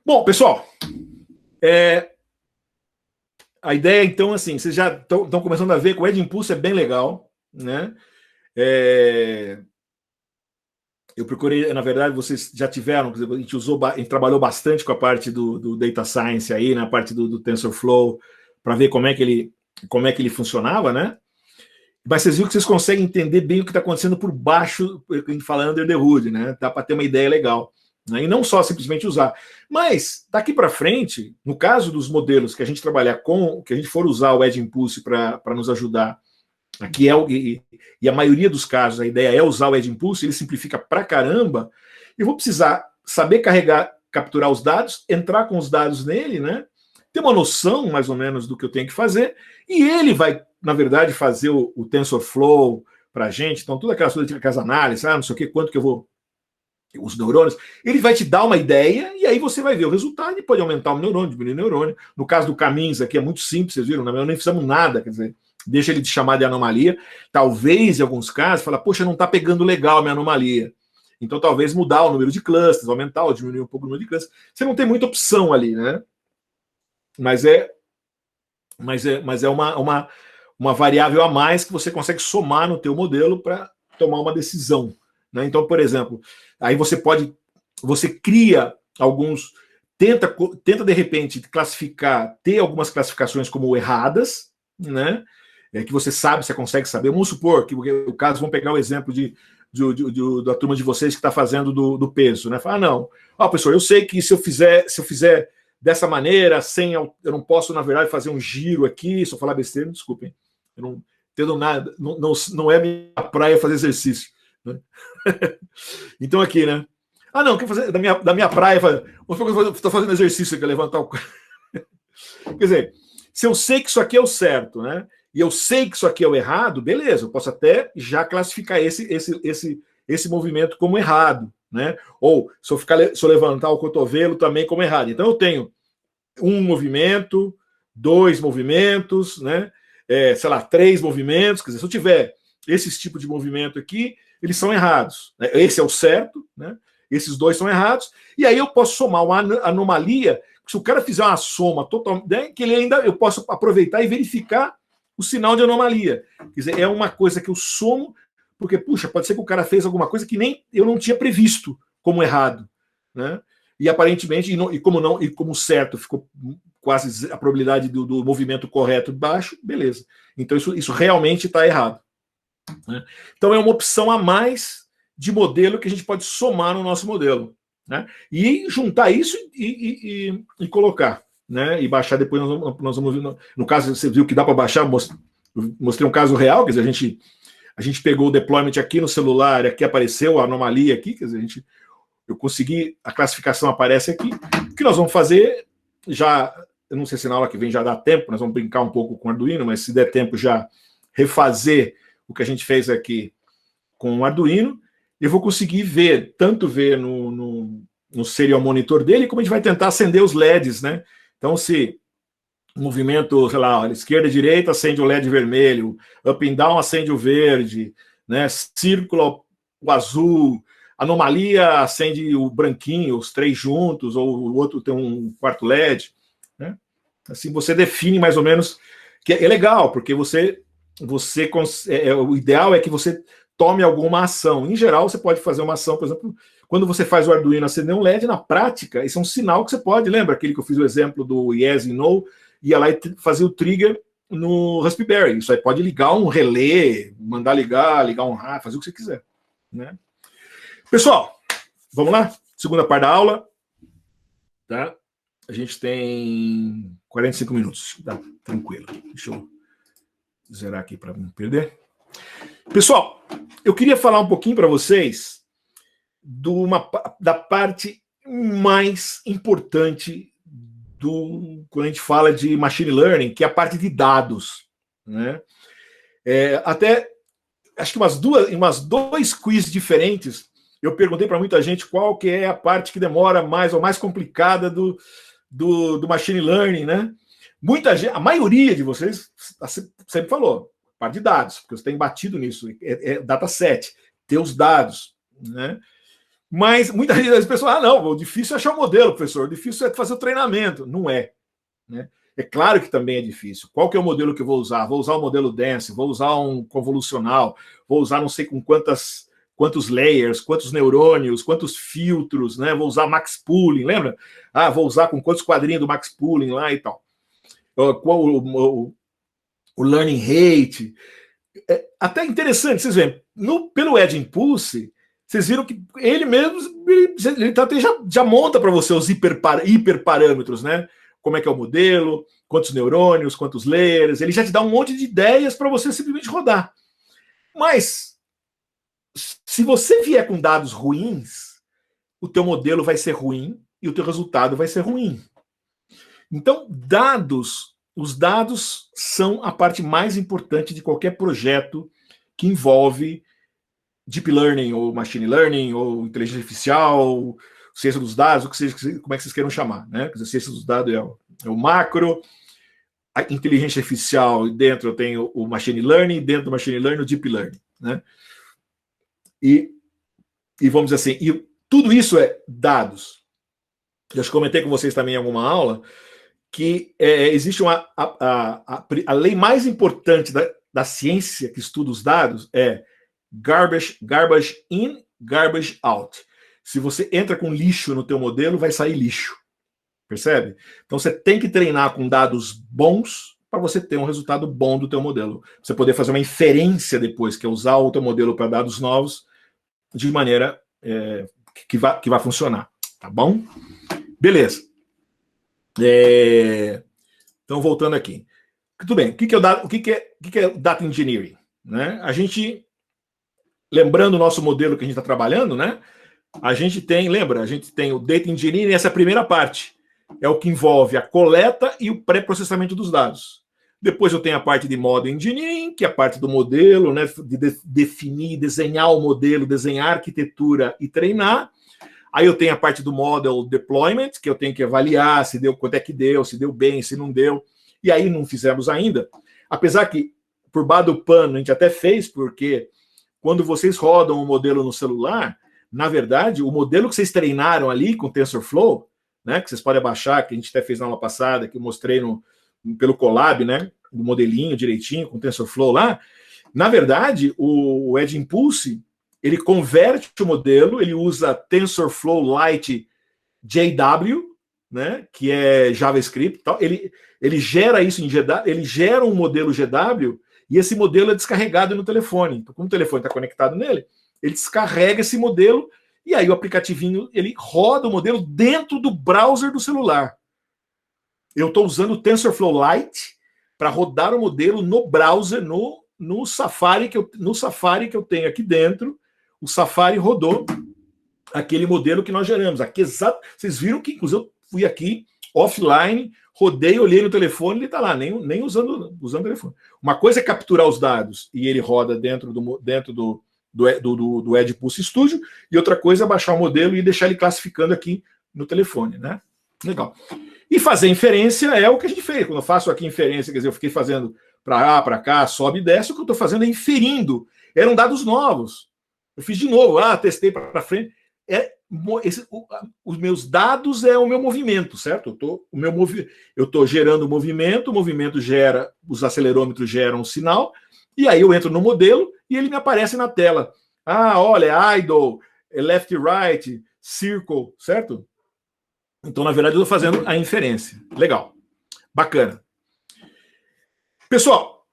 Bom, pessoal, é, a ideia, então, assim, vocês já estão começando a ver que o Edge Impulse é bem legal, né? É, eu procurei, na verdade, vocês já tiveram, a gente usou, a gente trabalhou bastante com a parte do Data Science aí, na parte do TensorFlow, para ver como é que ele funcionava, né? Mas vocês viram que vocês conseguem entender bem o que está acontecendo por baixo, a gente fala under the hood, né? Dá para ter uma ideia legal. Né? E não só simplesmente usar. Mas, daqui para frente, no caso dos modelos que a gente trabalhar com, que a gente for usar o Edge Impulse para nos ajudar, aqui e a maioria dos casos a ideia é usar o Edge Impulse, ele simplifica pra caramba, eu vou precisar saber carregar, capturar os dados, entrar com os dados nele, né? Ter uma noção mais ou menos do que eu tenho que fazer, e ele vai, na verdade, fazer o TensorFlow para a gente, então toda aquela coisa de as análises, não sei o que, quanto que eu vou, os neurônios, ele vai te dar uma ideia e aí você vai ver o resultado e pode aumentar o neurônio, diminuir o neurônio. No caso do Caminhos aqui é muito simples, vocês viram, não nem fizemos nada, quer dizer, deixa ele de chamar de anomalia. Talvez, em alguns casos, fala, poxa, não está pegando legal a minha anomalia. Então, talvez mudar o número de clusters, aumentar ou diminuir um pouco o número de clusters. Você não tem muita opção ali, né? Mas é uma variável a mais que você consegue somar no teu modelo para tomar uma decisão. Né? Então, por exemplo, aí você cria alguns, tenta de repente classificar, ter algumas classificações como erradas, né? Que você sabe, você consegue saber. Vamos supor que o caso, vamos pegar o exemplo da turma de vocês que está fazendo do peso, né? Fala, não, pessoal, eu sei que se eu fizer dessa maneira, eu não posso, na verdade, fazer um giro aqui, se eu falar besteira, desculpem, eu não entendo nada, não é minha praia fazer exercício. Né? Então aqui, né? Não, quer fazer da minha praia, estou fazendo exercício aqui, levantar o... Quer dizer, se eu sei que isso aqui é o certo, né? E eu sei que isso aqui é o errado, beleza, eu posso até já classificar esse movimento como errado, né? Ou se eu levantar o cotovelo também como errado. Então eu tenho um movimento, dois movimentos, né? Sei lá, três movimentos. Quer dizer, se eu tiver esse tipo de movimento aqui, eles são errados. Né? Esse é o certo, né? Esses dois são errados. E aí eu posso somar uma anomalia. Se o cara fizer uma soma total, né, que ele ainda eu posso aproveitar e verificar o sinal de anomalia. Quer dizer, é uma coisa que eu somo, porque, puxa, pode ser que o cara fez alguma coisa que nem eu não tinha previsto como errado. Né? E aparentemente, e como certo ficou quase a probabilidade do movimento correto baixo, beleza. Então isso realmente está errado. Né? Então é uma opção a mais de modelo que a gente pode somar no nosso modelo. Né? E juntar isso e colocar. Né? E baixar depois, nós vamos no caso, você viu que dá para baixar, mostrei um caso real, quer dizer, a gente pegou o deployment aqui no celular, aqui apareceu a anomalia aqui, quer dizer, eu consegui, a classificação aparece aqui. O que nós vamos fazer, já, eu não sei se na aula que vem já dá tempo, nós vamos brincar um pouco com o Arduino, mas se der tempo já refazer o que a gente fez aqui com o Arduino, eu vou conseguir tanto ver no serial monitor dele, como a gente vai tentar acender os LEDs, né? Então, se o movimento, sei lá, esquerda e direita acende o LED vermelho, up and down acende o verde, né? Círculo o azul, anomalia acende o branquinho, os três juntos, ou o outro tem um quarto LED. Né? Assim você define mais ou menos, que é legal, porque o ideal é que você tome alguma ação. Em geral, você pode fazer uma ação, por exemplo, quando você faz o Arduino acender um LED, na prática, isso é um sinal que você pode, lembra aquele que eu fiz o exemplo do yes e no, ia lá e fazia o trigger no Raspberry. Isso aí pode ligar um relé, mandar ligar um rádio, fazer o que você quiser. Né? Pessoal, vamos lá? Segunda parte da aula. Tá? A gente tem 45 minutos. Tá tranquilo. Deixa eu zerar aqui para não perder. Pessoal, eu queria falar um pouquinho para vocês da parte mais importante quando a gente fala de machine learning, que é a parte de dados. Né? Até acho que umas dois quiz diferentes, eu perguntei para muita gente qual que é a parte que demora mais ou mais complicada do machine learning, né? Muita gente, a maioria de vocês sempre falou, parte de dados, porque você tem batido nisso, dataset, ter os dados, né? Mas muitas vezes as pessoas, não, o difícil é achar o modelo, professor, o difícil é fazer o treinamento. Não é, né? É claro que também é difícil. Qual que é o modelo que eu vou usar? Vou usar o modelo dense, vou usar um convolucional, vou usar não sei com quantos layers, quantos neurônios, quantos filtros, né? Vou usar max pooling, lembra? Vou usar com quantos quadrinhos do max pooling lá e tal. Qual o learning rate. Até interessante, vocês veem, pelo Edge Impulse, vocês viram que ele mesmo ele já monta para você os hiperparâmetros, né? Como é que é o modelo, quantos neurônios, quantos layers, ele já te dá um monte de ideias para você simplesmente rodar. Mas, se você vier com dados ruins, o teu modelo vai ser ruim e o teu resultado vai ser ruim. Então, os dados são a parte mais importante de qualquer projeto que envolve deep learning, ou machine learning, ou inteligência artificial, ciência dos dados, como é que vocês queiram chamar, né? Quer dizer, ciência dos dados é o macro, a inteligência artificial, dentro eu tenho o machine learning, dentro do machine learning o deep learning, né? E vamos dizer assim, e tudo isso é dados. Eu já comentei com vocês também em alguma aula que existe a lei mais importante da ciência que estuda os dados é garbage in, garbage out. Se você entra com lixo no teu modelo, vai sair lixo. Percebe? Então você tem que treinar com dados bons para você ter um resultado bom do teu modelo. Você poder fazer uma inferência depois, que é usar o teu modelo para dados novos de maneira que vai funcionar. Tá bom? Beleza. Então, voltando aqui. Tudo bem. O que é Data Engineering? Né? A gente, lembrando o nosso modelo que a gente está trabalhando, né? A gente tem o Data Engineering, essa é a primeira parte. É o que envolve a coleta e o pré-processamento dos dados. Depois eu tenho a parte de Model Engineering, que é a parte do modelo, né? De definir, desenhar o modelo, desenhar a arquitetura e treinar. Aí eu tenho a parte do Model Deployment, que eu tenho que avaliar se deu, quanto é que deu, se deu bem, se não deu. E aí não fizemos ainda. Apesar que, por baixo do pano, a gente até fez, porque quando vocês rodam o modelo no celular, na verdade, o modelo que vocês treinaram ali com o TensorFlow, né, que vocês podem baixar, que a gente até fez na aula passada, que eu mostrei pelo Colab, né, o modelinho direitinho com o TensorFlow lá, na verdade, o Edge Impulse, ele converte o modelo, ele usa TensorFlow Lite JW, né, que é JavaScript, tal. Ele gera isso em GW, ele gera um modelo GW e esse modelo é descarregado no telefone. Então, como o telefone está conectado nele, ele descarrega esse modelo e aí o aplicativinho ele roda o modelo dentro do browser do celular. Eu estou usando o TensorFlow Lite para rodar o modelo no browser, no Safari que eu tenho aqui dentro. O Safari rodou aquele modelo que nós geramos. Aqui, vocês viram que, inclusive, eu fui aqui offline, rodei, olhei no telefone, ele está lá, nem usando o telefone. Uma coisa é capturar os dados e ele roda dentro do Edge Pulse Studio, e outra coisa é baixar o modelo e deixar ele classificando aqui no telefone, né? Legal. E fazer inferência é o que a gente fez. Quando eu faço aqui inferência, quer dizer, eu fiquei fazendo para lá, para cá, sobe e desce, o que eu estou fazendo é inferindo. Eram dados novos. Eu fiz de novo, testei para frente. Os meus dados é o meu movimento, certo? Eu estou gerando o movimento gera, os acelerômetros geram um sinal, e aí eu entro no modelo e ele me aparece na tela. Olha, idle, left, right, circle, certo? Então, na verdade, eu estou fazendo a inferência. Legal. Bacana. Pessoal,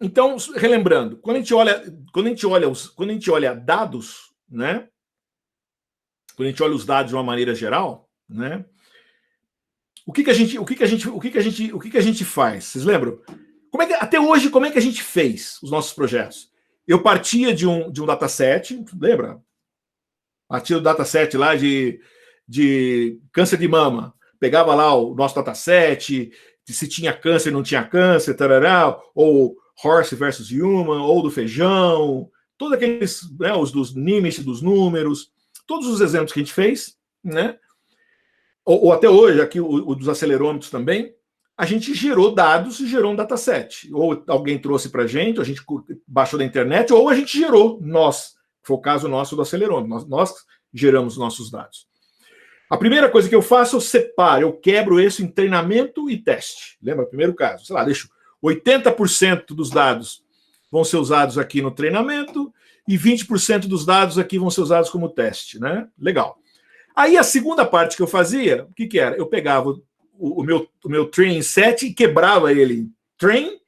então, relembrando, quando a gente olha dados, né? Quando a gente olha os dados de uma maneira geral, né? O que a gente faz? Vocês lembram? Até hoje, como é que a gente fez os nossos projetos? Eu partia de um dataset, lembra? Partia do dataset lá de câncer de mama. Pegava lá o nosso dataset, se tinha câncer, não tinha câncer, tarará, ou horse versus human, ou do feijão, todos aqueles, né, os dos Nimitz, dos números, todos os exemplos que a gente fez, né? Ou até hoje, aqui o dos acelerômetros também, a gente gerou dados e gerou um dataset. Ou alguém trouxe para a gente baixou da internet, ou a gente gerou, nós Foi o caso nosso do acelerômetro. Nós geramos nossos dados. A primeira coisa que eu faço, eu separo, eu quebro isso em treinamento e teste. Lembra? Primeiro caso, sei lá, deixo 80% dos dados vão ser usados aqui no treinamento e 20% dos dados aqui vão ser usados como teste, né? Legal. Aí a segunda parte que eu fazia, o que que era? Eu pegava o meu training set e quebrava ele em train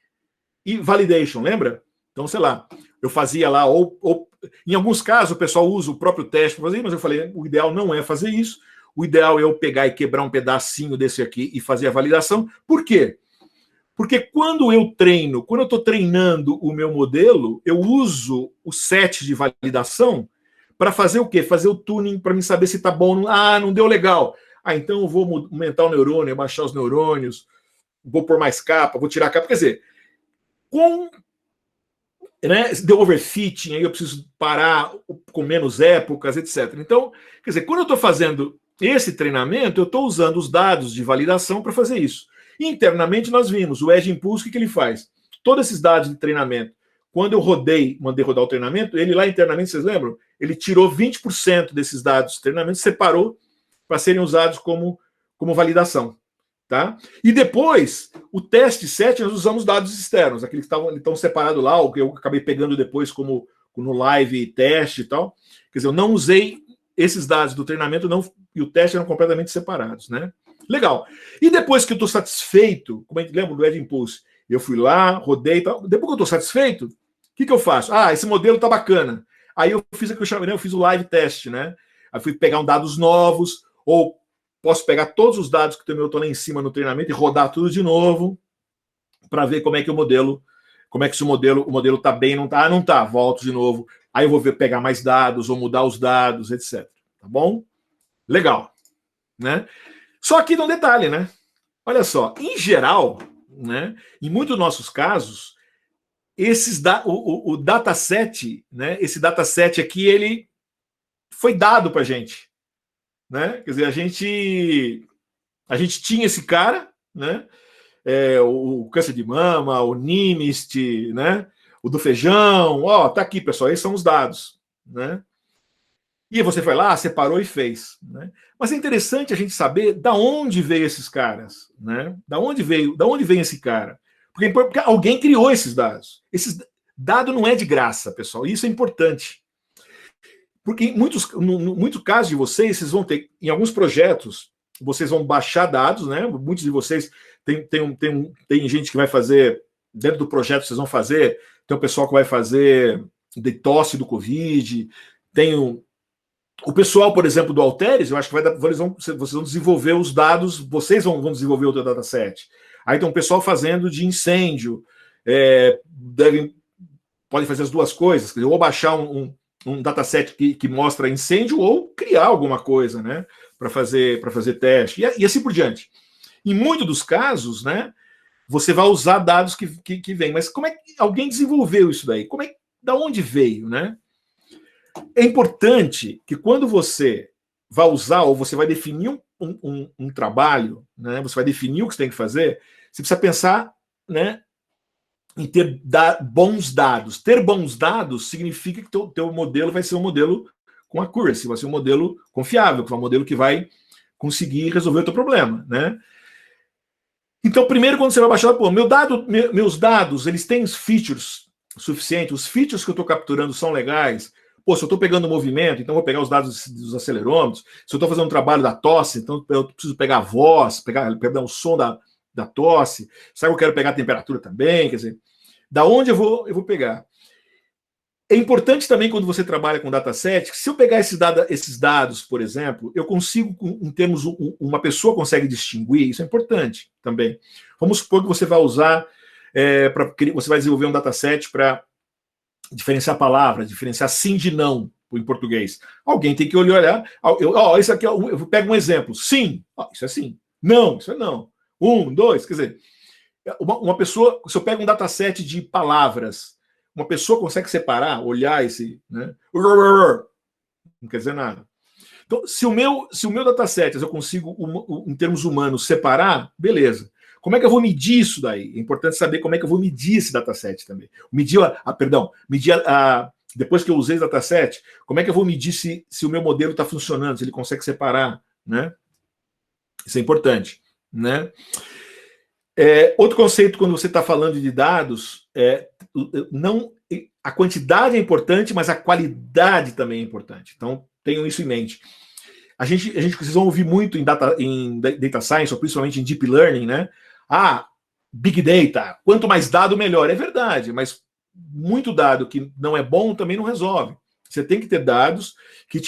e validation, lembra? Então, sei lá, eu fazia lá, ou em alguns casos o pessoal usa o próprio teste para fazer, mas eu falei, o ideal não é fazer isso, o ideal é eu pegar e quebrar um pedacinho desse aqui e fazer a validação. Por quê? Porque quando eu estou treinando o meu modelo, eu uso o set de validação para fazer o quê? Fazer o tuning para me saber se está bom. Ah, não deu legal. Ah, então eu vou aumentar o neurônio, baixar os neurônios, vou pôr mais capa, vou tirar a capa. Quer dizer, com deu overfitting, aí eu preciso parar com menos épocas, etc. Então, quer dizer, quando eu estou fazendo esse treinamento, eu estou usando os dados de validação para fazer isso. Internamente, nós vimos o Edge Impulse, o que ele faz? Todos esses dados de treinamento, quando eu mandei rodar o treinamento, ele lá internamente, vocês lembram? Ele tirou 20% desses dados de treinamento, separou para serem usados como validação. Tá? E depois, o teste 7, nós usamos dados externos, aqueles que estão separados lá, o que eu acabei pegando depois como no live teste e tal. Quer dizer, eu não usei esses dados do treinamento e o teste eram completamente separados, né? Legal. E depois que eu estou satisfeito, como a gente lembra do Edge Impulse, eu fui lá, rodei e tal. Depois que eu estou satisfeito, o que eu faço? Ah, esse modelo tá bacana. Aí eu fiz o que eu chamei, eu fiz o live teste, né? Aí fui pegar dados novos, ou posso pegar todos os dados que eu estou lá em cima no treinamento e rodar tudo de novo para ver como é que o modelo está bem, não está, não está, volto de novo. Aí eu vou pegar mais dados, ou mudar os dados, etc. Tá bom? Legal. Né? Só que um detalhe, né? Olha só, em geral, né, em muitos dos nossos casos, o dataset, né, esse dataset aqui, ele foi dado para a gente. Né? Quer dizer, a gente tinha esse cara, né? O câncer de mama, o NIMST, né? O do feijão, ó, tá aqui, pessoal, esses são os dados, né? E você foi lá, separou e fez, né? Mas é interessante a gente saber da onde veio esses caras, né? Da onde vem esse cara? Porque alguém criou esses dados. Esse dado não é de graça, pessoal. Isso é importante. Porque em muito caso de vocês vão ter, em alguns projetos, vocês vão baixar dados, né? Muitos de vocês tem gente que vai fazer, dentro do projeto vocês vão fazer, tem o pessoal que vai fazer de tosse do Covid, tem o pessoal, por exemplo, do Alteryx, eu acho que vocês vão desenvolver os dados, vocês vão desenvolver o teu dataset. Aí tem um pessoal fazendo de incêndio, podem fazer as duas coisas, quer dizer, ou baixar um dataset que mostra incêndio ou criar alguma coisa, né, para fazer teste e assim por diante. Em muitos dos casos, né, você vai usar dados que vêm, mas como é que alguém desenvolveu isso daí? Da onde veio, né? É importante que quando você vai usar ou você vai definir um trabalho, né, você vai definir o que você tem que fazer, você precisa pensar, né, em ter bons dados. Ter bons dados significa que teu modelo vai ser um modelo com accuracy, vai ser um modelo confiável, um modelo que vai conseguir resolver o teu problema, né? Então, primeiro, quando você vai baixar, meus dados, eles têm features suficientes, os features que eu estou capturando são legais. Pô, se eu estou pegando movimento, então vou pegar os dados dos acelerômetros. Se eu estou fazendo um trabalho da tosse, então eu preciso pegar a voz, pegar o som da tosse. Será que eu quero pegar a temperatura também? Quer dizer, da onde eu vou pegar? É importante também, quando você trabalha com dataset, que se eu pegar esses dados, por exemplo, eu consigo, em termos, uma pessoa consegue distinguir, isso é importante também. Vamos supor que você vai usar, você vai desenvolver um dataset para diferenciar palavras, diferenciar sim de não em português. Alguém tem que olhar, isso aqui, eu pego um exemplo, sim, isso é sim, não, isso é não, 1, 2, quer dizer, uma pessoa, se eu pego um dataset de palavras, uma pessoa consegue separar, olhar esse, né? Não quer dizer nada. Então, se o meu dataset eu consigo, em termos humanos, separar, beleza. Como é que eu vou medir isso daí? É importante saber como é que eu vou medir esse dataset também. Medir Depois que eu usei o dataset, como é que eu vou medir se o meu modelo está funcionando, se ele consegue separar, né? Isso é importante, né? Outro conceito, quando você está falando de dados, não a quantidade é importante, mas a qualidade também é importante. Então, tenham isso em mente. A gente vocês vão ouvir muito em data science, ou principalmente em deep learning, né? Big data, quanto mais dado, melhor. É verdade, mas muito dado que não é bom também não resolve. Você tem que ter dados que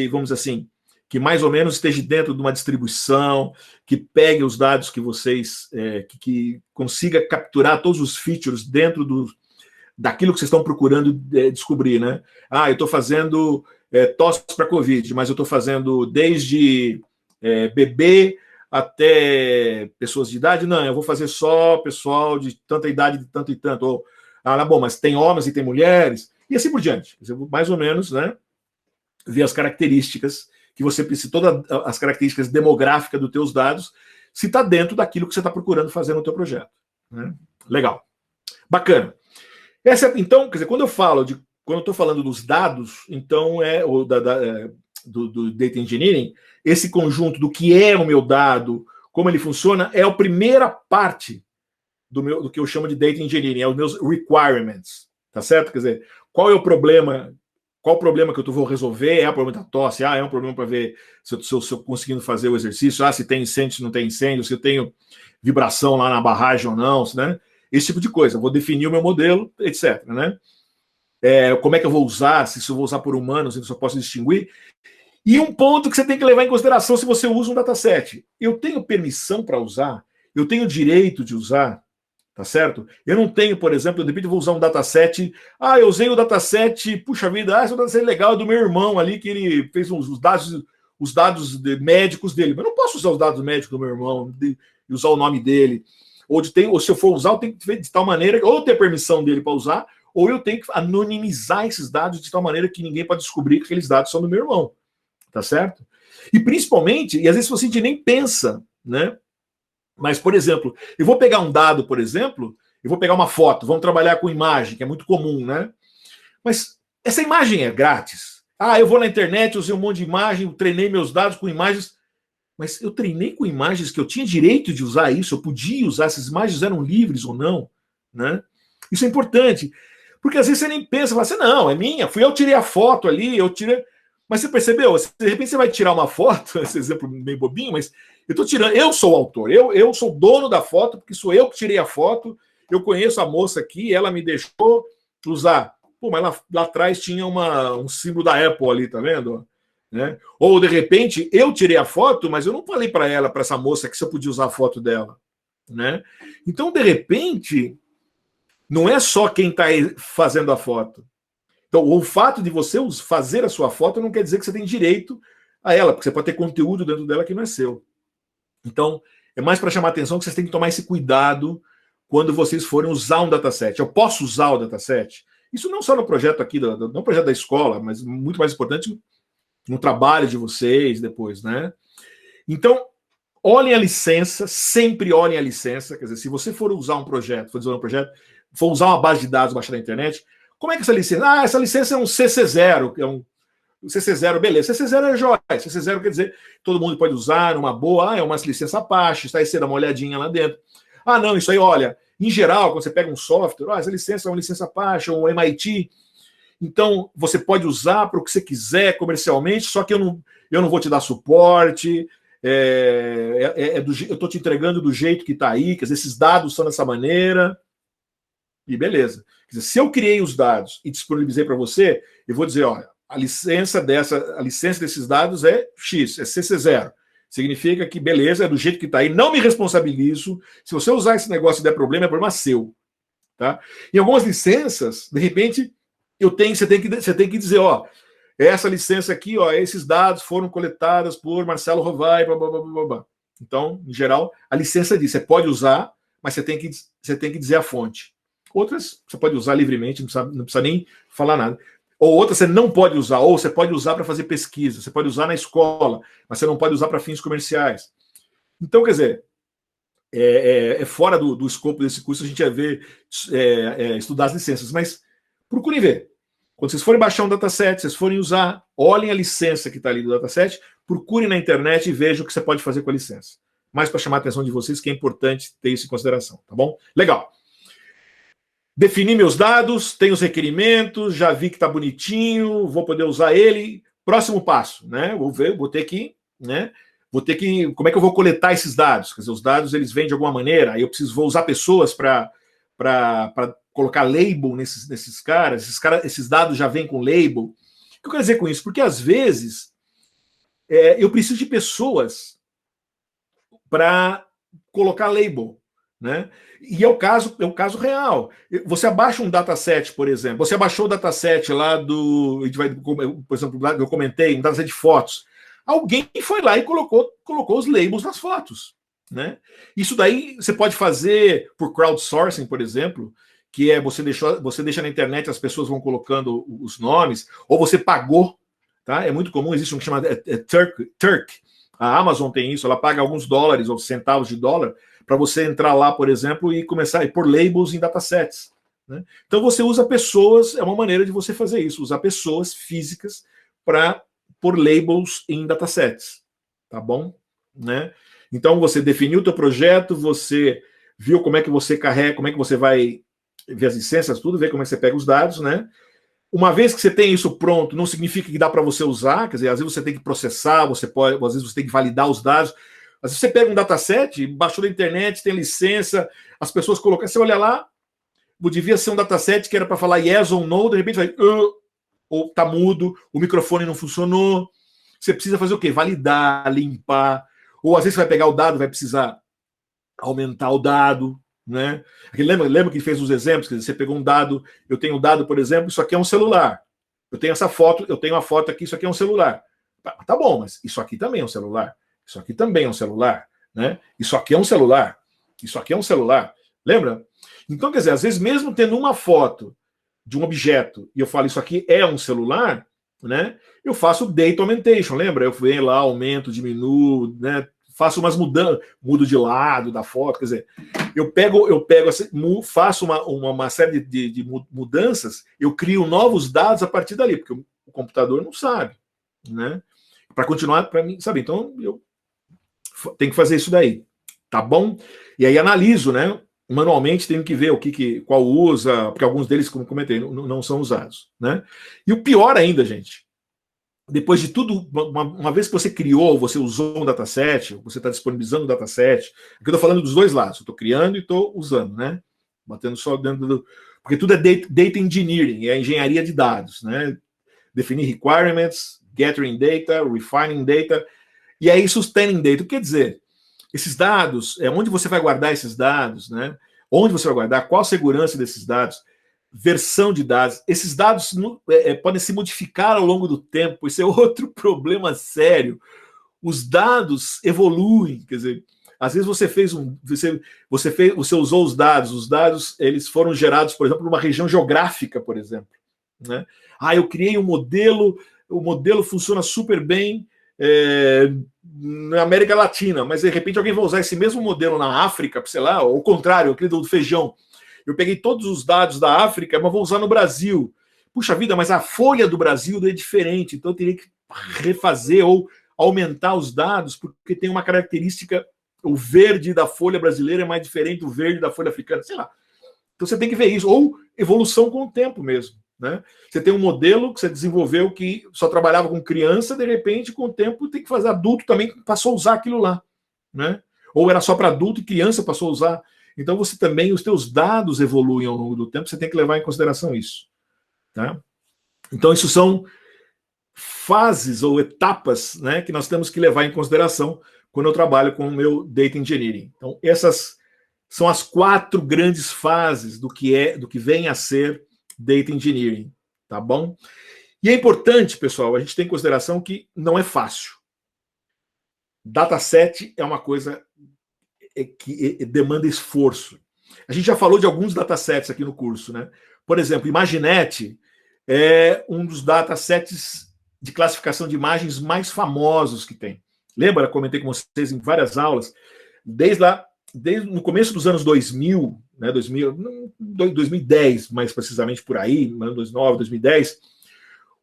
vamos dizer assim, que mais ou menos esteja dentro de uma distribuição, que pegue os dados que vocês, que consiga capturar todos os features dentro daquilo que vocês estão procurando descobrir, né? Eu estou fazendo tosse para Covid, mas eu estou fazendo desde bebê até pessoas de idade. Não, eu vou fazer só pessoal de tanta idade, de tanto e tanto. Ou, bom, mas tem homens e tem mulheres, e assim por diante. Mais ou menos, né? Ver as características que você precisa, todas as características demográficas dos teus dados, se está dentro daquilo que você está procurando fazer no teu projeto. Né? Legal. Bacana. Então, quer dizer, quando eu estou falando dos dados, então do data engineering, esse conjunto do que é o meu dado, como ele funciona, é a primeira parte do que eu chamo de data engineering, é os meus requirements, tá certo? Quer dizer, qual é o problema? Qual o problema que eu vou resolver? É o problema da tosse? É um problema para ver se eu estou conseguindo fazer o exercício? Se tem incêndio, se não tem incêndio, se eu tenho vibração lá na barragem ou não, né? Esse tipo de coisa. Eu vou definir o meu modelo, etc. Né? Como é que eu vou usar? Se eu vou usar por humanos, se eu só posso distinguir. E um ponto que você tem que levar em consideração se você usa um dataset. Eu tenho permissão para usar? Eu tenho direito de usar? Tá certo? Eu não tenho, por exemplo, de repente eu vou usar um dataset. Eu usei o dataset, puxa vida, esse é um dataset legal do meu irmão ali, que ele fez os dados médicos dele. Mas eu não posso usar os dados médicos do meu irmão e usar o nome dele. Ou se eu for usar, eu tenho que ver de tal maneira, ou ter permissão dele para usar, ou eu tenho que anonimizar esses dados de tal maneira que ninguém pode descobrir que aqueles dados são do meu irmão. Tá certo? E principalmente, e às vezes você nem pensa, né? Mas, por exemplo, eu vou pegar um dado, por exemplo, eu vou pegar uma foto, vamos trabalhar com imagem, que é muito comum, né? Mas essa imagem é grátis. Eu vou na internet, usei um monte de imagem, treinei meus dados com imagens, mas eu treinei com imagens que eu tinha direito de usar isso, eu podia usar, essas imagens eram livres ou não, né? Isso é importante, porque às vezes você nem pensa, você assim, não, é minha, eu tirei a foto ali, eu tirei... Mas você percebeu? De repente você vai tirar uma foto, esse exemplo meio bobinho, mas eu sou o autor, eu sou o dono da foto, porque sou eu que tirei a foto, eu conheço a moça aqui, ela me deixou usar. Mas lá atrás tinha um símbolo da Apple ali, tá vendo? Né? Ou, de repente, eu tirei a foto, mas eu não falei para essa moça, que se eu podia usar a foto dela. Né? Então, de repente, não é só quem está fazendo a foto. Então, o fato de você fazer a sua foto não quer dizer que você tem direito a ela, porque você pode ter conteúdo dentro dela que não é seu. Então, é mais para chamar a atenção que vocês têm que tomar esse cuidado quando vocês forem usar um dataset. Eu posso usar o dataset? Isso não só no projeto aqui, não no projeto da escola, mas muito mais importante no trabalho de vocês depois, né? Então, olhem a licença, sempre olhem a licença. Quer dizer, se você for usar um projeto, for usar uma base de dados baixar na internet, como é que essa licença? Essa licença é um CC0, que é um CC0, beleza. CC0 é jóia. CC0 quer dizer todo mundo pode usar numa boa. É uma licença Apache, está aí você dá uma olhadinha lá dentro. Não, isso aí, olha, em geral, quando você pega um software, essa licença é uma licença Apache ou MIT, então você pode usar para o que você quiser comercialmente, só que eu não vou te dar suporte, eu estou te entregando do jeito que está aí, quer dizer, esses dados são dessa maneira, e beleza. Quer dizer, se eu criei os dados e disponibilizei para você, eu vou dizer, olha, a licença desses dados é X, é CC0. Significa que, beleza, é do jeito que está aí, não me responsabilizo. Se você usar esse negócio e der problema, é problema seu. Tá? Em algumas licenças, de repente, você tem que dizer, essa licença aqui, esses dados foram coletados por Marcelo Rovai, blá, blá, blá, blá, blá. Então, em geral, a licença diz, você pode usar, mas você tem que dizer a fonte. Outras você pode usar livremente, não precisa nem falar nada. Ou outras você não pode usar, ou você pode usar para fazer pesquisa, você pode usar na escola, mas você não pode usar para fins comerciais. Então, quer dizer, fora do escopo desse curso a gente ia ver, estudar as licenças, mas procurem ver. Quando vocês forem baixar um dataset, vocês forem usar, olhem a licença que está ali do dataset, procurem na internet e vejam o que você pode fazer com a licença. Mas para chamar a atenção de vocês, que é importante ter isso em consideração, tá bom? Legal. Defini meus dados, tenho os requerimentos, já vi que está bonitinho, vou poder usar ele. Próximo passo, né? Vou ter que, né? Como é que eu vou coletar esses dados? Quer dizer, os dados eles vêm de alguma maneira, aí vou usar pessoas para colocar label nesses caras. Esses dados já vêm com label. O que eu quero dizer com isso? Porque às vezes eu preciso de pessoas para colocar label, né? E é o caso real. Você abaixa um dataset, por exemplo. Você abaixou o dataset lá do... Por exemplo, eu comentei, um dataset de fotos. Alguém foi lá e colocou os labels nas fotos, né? Isso daí você pode fazer por crowdsourcing, por exemplo, que é você deixa na internet, as pessoas vão colocando os nomes, ou você pagou, tá? É muito comum, existe um que chama Turk. A Amazon tem isso, ela paga alguns dólares ou centavos de dólar para você entrar lá, por exemplo, e começar a pôr labels em datasets, né? Então você usa pessoas, é uma maneira de você fazer isso, usar pessoas físicas para pôr labels em datasets, tá bom? Né? Então você definiu o teu projeto, você viu como é que você carrega, como é que você vai ver as licenças, tudo, ver como é que você pega os dados, né? Uma vez que você tem isso pronto, não significa que dá para você usar, quer dizer, às vezes você tem que processar, às vezes você tem que validar os dados. Às vezes você pega um dataset, baixou da internet, tem licença, as pessoas colocam, você olha lá, devia ser um dataset que era para falar yes ou no, de repente vai, ou tá mudo, o microfone não funcionou. Você precisa fazer o quê? Validar, limpar, ou às vezes você vai pegar o dado, vai precisar aumentar o dado, né? Lembra que fez os exemplos? Quer dizer, você pegou um dado, eu tenho um dado, por exemplo, isso aqui é um celular. Eu tenho essa foto, eu tenho uma foto aqui, isso aqui é um celular. Tá bom, mas isso aqui também é um celular. Isso aqui também é um celular, né? Isso aqui é um celular. Isso aqui é um celular. Lembra? Então, quer dizer, às vezes mesmo tendo uma foto de um objeto e eu falo isso aqui é um celular, né? Eu faço data augmentation, lembra? Eu venho lá, aumento, diminuo, né? Faço umas mudanças, mudo de lado da foto, quer dizer, eu pego faço uma série de mudanças, eu crio novos dados a partir dali, porque o computador não sabe, né? Para continuar, para mim, sabe? Então eu tenho que fazer isso daí, tá bom? E aí analiso, né? Manualmente tenho que ver qual usa, porque alguns deles, como comentei, não são usados, né? E o pior ainda, gente, depois de tudo, uma vez que você criou, você usou um dataset, você está disponibilizando um dataset, aqui eu estou falando dos dois lados, eu estou criando e estou usando, né? Batendo só dentro do... Porque tudo é data engineering, é engenharia de dados, né? Definir requirements, gathering data, refining data, e aí sustaining data. O que quer dizer? Esses dados, onde você vai guardar esses dados, né? Onde você vai guardar, qual a segurança desses dados, versão de dados. Esses dados podem se modificar ao longo do tempo, isso é outro problema sério. Os dados evoluem, quer dizer, às vezes você usou os dados eles foram gerados, por exemplo, numa região geográfica, por exemplo, né? Eu criei um modelo, o modelo funciona super bem na América Latina, mas de repente alguém vai usar esse mesmo modelo na África, sei lá, ou ao contrário, aquele do feijão. Eu peguei todos os dados da África, mas vou usar no Brasil. Puxa vida, mas a folha do Brasil é diferente, então eu teria que refazer ou aumentar os dados, porque tem uma característica, o verde da folha brasileira é mais diferente do verde da folha africana, sei lá. Então você tem que ver isso, ou evolução com o tempo mesmo, né? Você tem um modelo que você desenvolveu que só trabalhava com criança, de repente, com o tempo, tem que fazer adulto também, passou a usar aquilo lá, né? Ou era só para adulto e criança passou a usar. Então você também, os teus dados evoluem ao longo do tempo, você tem que levar em consideração isso, tá? Então isso são fases ou etapas, né, que nós temos que levar em consideração quando eu trabalho com o meu Data Engineering. Então essas são as 4 grandes fases do que vem a ser Data Engineering, tá bom? E é importante, pessoal, a gente tem em consideração que não é fácil. Dataset é uma coisa que demanda esforço. A gente já falou de alguns datasets aqui no curso, né? Por exemplo, Imaginet é um dos datasets de classificação de imagens mais famosos que tem. Lembra? Eu comentei com vocês em várias aulas, desde lá desde no começo dos anos 2000, né, 2010, mais precisamente por aí, 2009, 2010,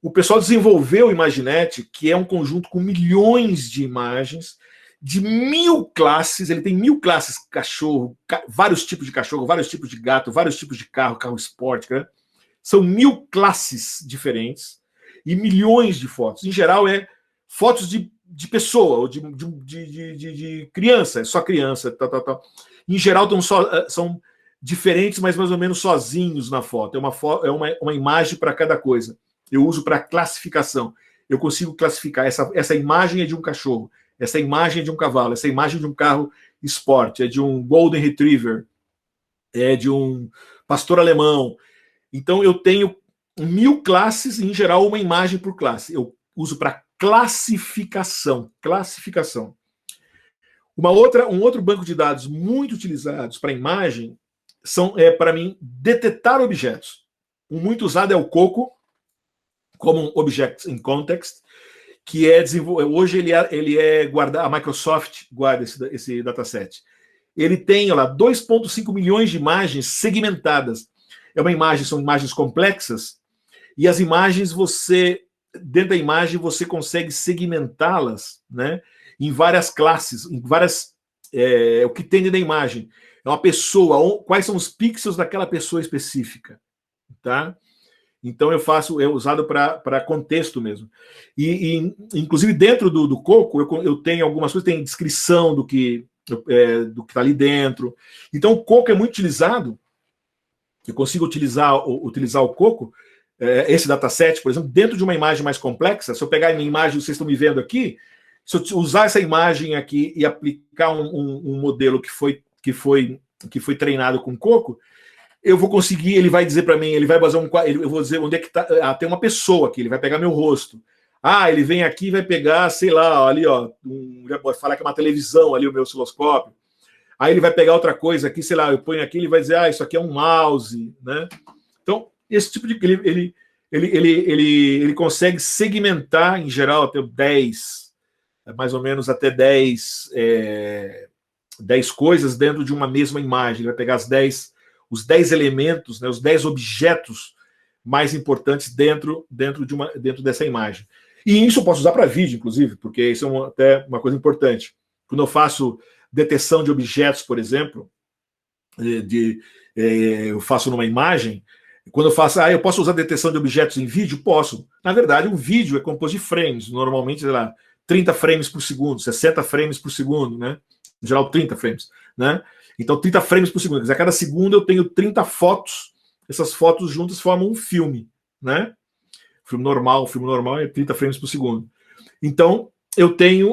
o pessoal desenvolveu o Imaginet, que é um conjunto com milhões de imagens, de 1000 classes. Ele tem 1000 classes: cachorro, vários tipos de cachorro, vários tipos de gato, vários tipos de carro, carro esporte, né? São 1000 classes diferentes e milhões de fotos. Em geral, é fotos de pessoa, ou de criança, é só criança, tal, tal, tal. Em geral, são diferentes, mas mais ou menos sozinhos na foto. É uma imagem para cada coisa. Eu uso para classificação. Eu consigo classificar. Essa imagem é de um cachorro, essa imagem é de um cavalo, essa imagem é de um carro esporte, é de um Golden Retriever, é de um pastor alemão. Então, eu tenho 1000 classes, em geral, uma imagem por classe. Eu uso para classificação. Classificação. Um outro banco de dados muito utilizados para imagem para mim, detectar objetos. Um muito usado é o Coco, como um Object in Context, que é hoje ele é guardado, a Microsoft guarda esse dataset. Ele tem, olha lá, 2,5 milhões de imagens segmentadas. São imagens complexas, e as imagens dentro da imagem você consegue segmentá-las, né, em várias classes, em várias o que tem dentro da imagem. É uma pessoa, quais são os pixels daquela pessoa específica, tá? Então é usado para contexto mesmo. Inclusive dentro do Coco eu tenho algumas coisas, tem descrição do que está ali dentro. Então o Coco é muito utilizado. Eu consigo utilizar o Coco, esse dataset, por exemplo, dentro de uma imagem mais complexa. Se eu pegar a minha imagem, vocês estão me vendo aqui, se eu usar essa imagem aqui e aplicar um modelo que foi treinado com Coco, eu vou conseguir, ele vai dizer para mim, ele vai fazer eu vou dizer onde é que está, tem uma pessoa aqui, ele vai pegar meu rosto. Ele vem aqui e vai pegar, sei lá, ali, ó, vai falar que é uma televisão ali, o meu osciloscópio. Aí ele vai pegar outra coisa aqui, sei lá, eu ponho aqui, ele vai dizer, isso aqui é um mouse, né? Então, esse tipo de... Ele consegue segmentar, em geral, até 10, mais ou menos até 10 coisas dentro de uma mesma imagem. Ele vai pegar os 10 elementos, né, os 10 objetos mais importantes dentro dessa imagem. E isso eu posso usar para vídeo, inclusive, porque isso é até uma coisa importante. Quando eu faço detecção de objetos, por exemplo, eu faço numa imagem, quando eu faço, eu posso usar detecção de objetos em vídeo? Posso. Na verdade, um vídeo é composto de frames, normalmente, sei lá, 30 frames por segundo, 60 frames por segundo, né? Em geral, 30 frames, né? Então, 30 frames por segundo. Quer dizer, a cada segundo eu tenho 30 fotos, essas fotos juntas formam um filme, né? O filme normal é 30 frames por segundo. Então,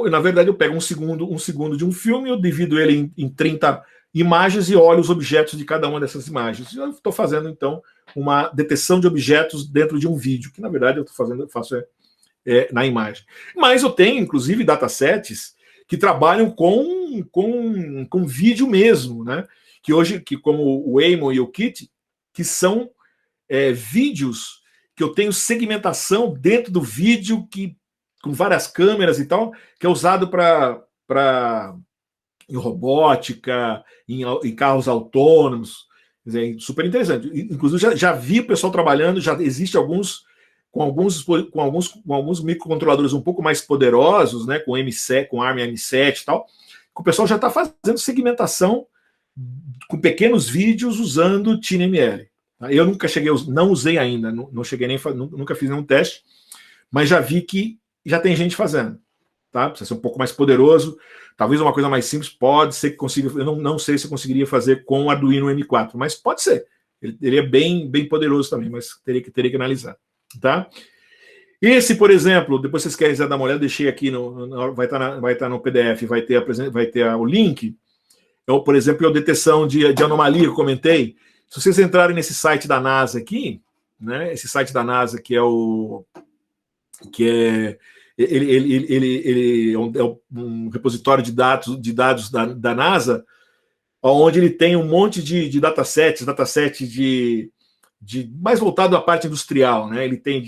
na verdade, eu pego um segundo de um filme, eu divido ele em 30 imagens e olho os objetos de cada uma dessas imagens. Eu estou fazendo, então, uma detecção de objetos dentro de um vídeo, que, na verdade, eu faço na imagem. Mas eu tenho, inclusive, datasets que trabalham com vídeo mesmo, né? Que como o Waymo e o Kit, que são vídeos que eu tenho segmentação dentro do vídeo, com várias câmeras e tal, que é usado em robótica, em carros autônomos. Quer dizer, super interessante. Inclusive, já vi o pessoal trabalhando, já existe com alguns microcontroladores um pouco mais poderosos, né, com M7, com ARM M7 e tal, que o pessoal já está fazendo segmentação com pequenos vídeos usando TinyML. Eu não usei ainda, não cheguei nunca fiz nenhum teste, mas já vi que já tem gente fazendo. Tá? Precisa ser um pouco mais poderoso, talvez uma coisa mais simples, pode ser que consiga, eu não sei se eu conseguiria fazer com o Arduino M4, mas pode ser. Ele é bem poderoso também, mas teria que analisar. Tá? Esse, por exemplo, depois vocês querem dar uma olhada, deixei aqui, vai estar no PDF, vai ter o link. Então, por exemplo, a detecção de anomalia que eu comentei. Se vocês entrarem nesse site da NASA aqui, né, esse site da NASA ele é um repositório de dados da NASA, onde ele tem um monte de datasets mais voltado à parte industrial, né? Ele tem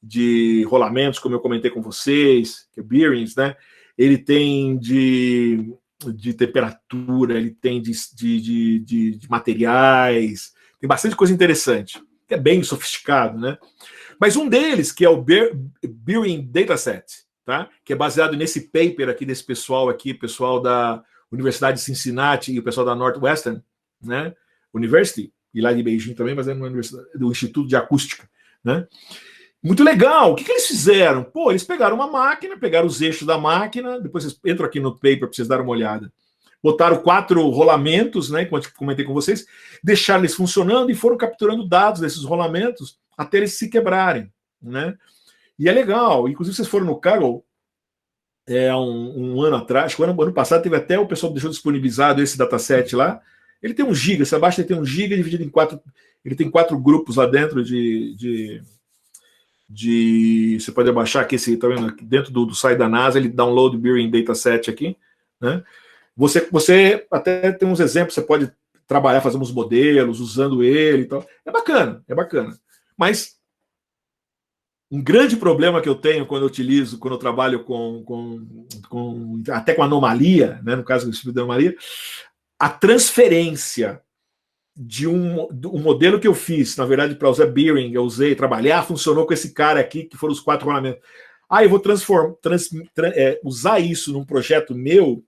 de rolamentos, como eu comentei com vocês, que é bearings, né? Ele tem de temperatura, ele tem de materiais, tem bastante coisa interessante. É bem sofisticado, né? Mas um deles, que é o Bearing Dataset, tá? Que é baseado nesse paper aqui desse pessoal aqui, pessoal da Universidade de Cincinnati e o pessoal da Northwestern, né? University, e lá de Beijing também, mas é uma universidade, do Instituto de Acústica, né? Muito legal. O que eles fizeram? Pô, eles pegaram uma máquina, pegaram os eixos da máquina, depois vocês entram aqui no paper para vocês darem uma olhada. Botaram 4 rolamentos, né, como eu comentei com vocês, deixaram eles funcionando e foram capturando dados desses rolamentos até eles se quebrarem, né? E é legal. Inclusive, vocês foram no Kaggle um ano atrás, ano passado, teve até o pessoal deixou disponibilizado esse dataset lá. Ele tem 1 GB, você abaixa, ele tem 1 GB dividido em 4. Ele tem 4 grupos lá dentro você pode abaixar aqui, tá vendo? Dentro do site da NASA, ele download Bearing Dataset aqui, né? Você até tem uns exemplos, você pode trabalhar, fazer uns modelos usando ele e tal. É bacana, é bacana. Mas um grande problema que eu tenho quando eu trabalho até com anomalia, né? No caso do estudo de anomalia, a transferência de um modelo que eu fiz, na verdade, para usar Bearing, eu usei, trabalhar, funcionou com esse cara aqui, que foram os 4 rolamentos. Eu vou usar isso num projeto meu,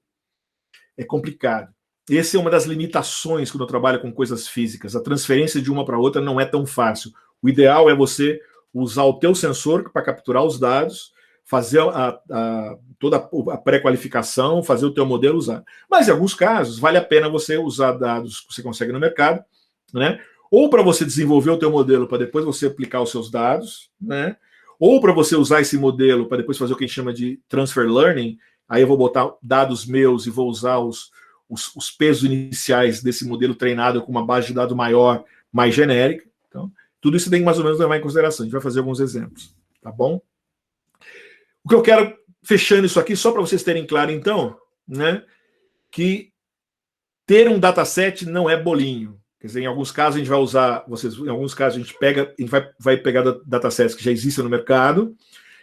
é complicado. Essa é uma das limitações quando eu trabalho com coisas físicas. A transferência de uma para outra não é tão fácil. O ideal é você usar o teu sensor para capturar os dados, fazer toda a pré-qualificação, fazer o teu modelo, usar. Mas em alguns casos, vale a pena você usar dados que você consegue no mercado, né? Ou para você desenvolver o teu modelo para depois você aplicar os seus dados, né? Ou para você usar esse modelo para depois fazer o que a gente chama de transfer learning. Aí eu vou botar dados meus e vou usar os pesos iniciais desse modelo treinado com uma base de dados maior, mais genérica. Então, tudo isso tem que mais ou menos levar em consideração. A gente vai fazer alguns exemplos, tá bom? O que eu quero, fechando isso aqui, só para vocês terem claro, então, né, que ter um dataset não é bolinho. Quer dizer, em alguns casos a gente vai usar, em alguns casos a gente vai pegar datasets que já existem no mercado,